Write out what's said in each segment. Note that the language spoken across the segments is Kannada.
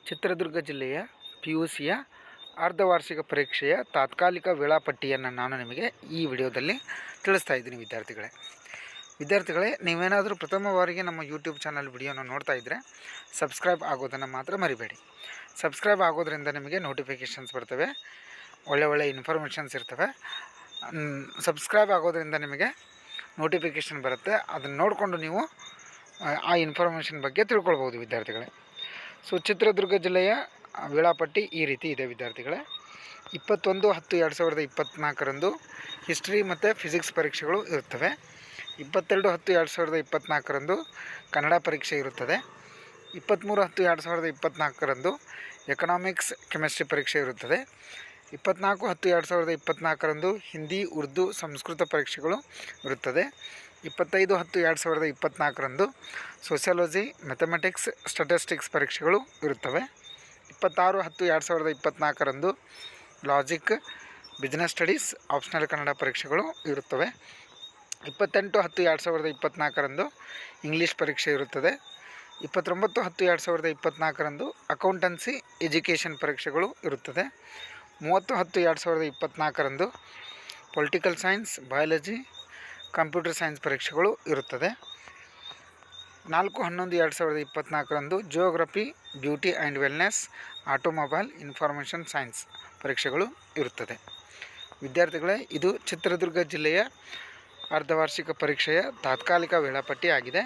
ಚಿತ್ರದುರ್ಗ ಜಿಲ್ಲೆಯ PUCಯ ಅರ್ಧವಾರ್ಷಿಕ ಪರೀಕ್ಷೆಯ ತಾತ್ಕಾಲಿಕ ವೇಳಾಪಟ್ಟಿಯನ್ನು ನಾನು ನಿಮಗೆ ಈ ವಿಡಿಯೋದಲ್ಲಿ ತಿಳಿಸ್ತಾ ಇದ್ದೀನಿ ವಿದ್ಯಾರ್ಥಿಗಳೇ, ನೀವೇನಾದರೂ ಪ್ರಥಮ ಬಾರಿಗೆ ನಮ್ಮ ಯೂಟ್ಯೂಬ್ ಚಾನಲ್ ವಿಡಿಯೋನ ನೋಡ್ತಾ ಇದ್ದರೆ ಸಬ್ಸ್ಕ್ರೈಬ್ ಆಗೋದನ್ನು ಮಾತ್ರ ಮರಿಬೇಡಿ. ಸಬ್ಸ್ಕ್ರೈಬ್ ಆಗೋದ್ರಿಂದ ನಿಮಗೆ ನೋಟಿಫಿಕೇಷನ್ಸ್ ಬರ್ತವೆ, ಒಳ್ಳೆ ಇನ್ಫಾರ್ಮೇಷನ್ಸ್ ಇರ್ತವೆ. ಸಬ್ಸ್ಕ್ರೈಬ್ ಆಗೋದ್ರಿಂದ ನಿಮಗೆ ನೋಟಿಫಿಕೇಷನ್ ಬರುತ್ತೆ, ಅದನ್ನು ನೋಡಿಕೊಂಡು ನೀವು ಆ ಇನ್ಫಾರ್ಮೇಷನ್ ಬಗ್ಗೆ ತಿಳ್ಕೊಳ್ಬೋದು ವಿದ್ಯಾರ್ಥಿಗಳೇ. ಸೊ ಚಿತ್ರದುರ್ಗ ಜಿಲ್ಲೆಯ ವೇಳಾಪಟ್ಟಿ ಈ ರೀತಿ ಇದೆ ವಿದ್ಯಾರ್ಥಿಗಳೇ. 21/10/2024 ಹಿಸ್ಟ್ರಿ ಮತ್ತು ಫಿಸಿಕ್ಸ್ ಪರೀಕ್ಷೆಗಳು ಇರುತ್ತವೆ. 22/10/2024 ಕನ್ನಡ ಪರೀಕ್ಷೆ ಇರುತ್ತದೆ. 23/10/2024 ಎಕನಾಮಿಕ್ಸ್ ಕೆಮಿಸ್ಟ್ರಿ ಪರೀಕ್ಷೆ ಇರುತ್ತದೆ. 24/10/2024 ಹಿಂದಿ, ಉರ್ದು, ಸಂಸ್ಕೃತ ಪರೀಕ್ಷೆಗಳು ಇರುತ್ತದೆ. 25/10/2024 ಸೋಷಿಯಾಲಜಿ, ಮ್ಯಾಥಮೆಟಿಕ್ಸ್, ಸ್ಟ್ಯಾಟಿಸ್ಟಿಕ್ಸ್ ಪರೀಕ್ಷೆಗಳು ಇರುತ್ತವೆ. 26/10/2024 logic, business studies, optional Kannada ಪರೀಕ್ಷೆಗಳು ಇರುತ್ತವೆ. 28/10/2024 ಇಂಗ್ಲೀಷ್ ಪರೀಕ್ಷೆ ಇರುತ್ತದೆ. 29/10/2024 ಅಕೌಂಟೆನ್ಸಿ ಎಜುಕೇಷನ್ ಪರೀಕ್ಷೆಗಳು ಇರುತ್ತದೆ. 30/10/2024 political science, biology, computer science ಪರೀಕ್ಷೆಗಳು ಇರುತ್ತದೆ. 4/11/2024 geography, beauty and wellness, automobile, information science ಪರೀಕ್ಷೆಗಳು ಇರುತ್ತದೆ. ವಿದ್ಯಾರ್ಥಿಗಳೇ, ಇದು ಚಿತ್ರದುರ್ಗ ಜಿಲ್ಲೆಯ ಅರ್ಧವಾರ್ಷಿಕ ಪರೀಕ್ಷೆಯ ತಾತ್ಕಾಲಿಕ ವೇಳಾಪಟ್ಟಿ ಆಗಿದೆ.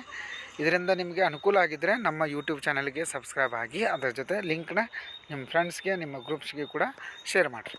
ಇದರಿಂದ ನಿಮಗೆ ಅನುಕೂಲ ಆಗಿದ್ದರೆ ನಮ್ಮ ಯೂಟ್ಯೂಬ್ ಚಾನಲ್ಗೆ ಸಬ್ಸ್ಕ್ರೈಬ್ ಆಗಿ, ಅದರ ಜೊತೆ ಲಿಂಕ್ನ ನಿಮ್ಮ ಫ್ರೆಂಡ್ಸ್ಗೆ, ನಿಮ್ಮ ಗ್ರೂಪ್ಸ್ಗೆ ಕೂಡ ಶೇರ್ ಮಾಡಿರಿ.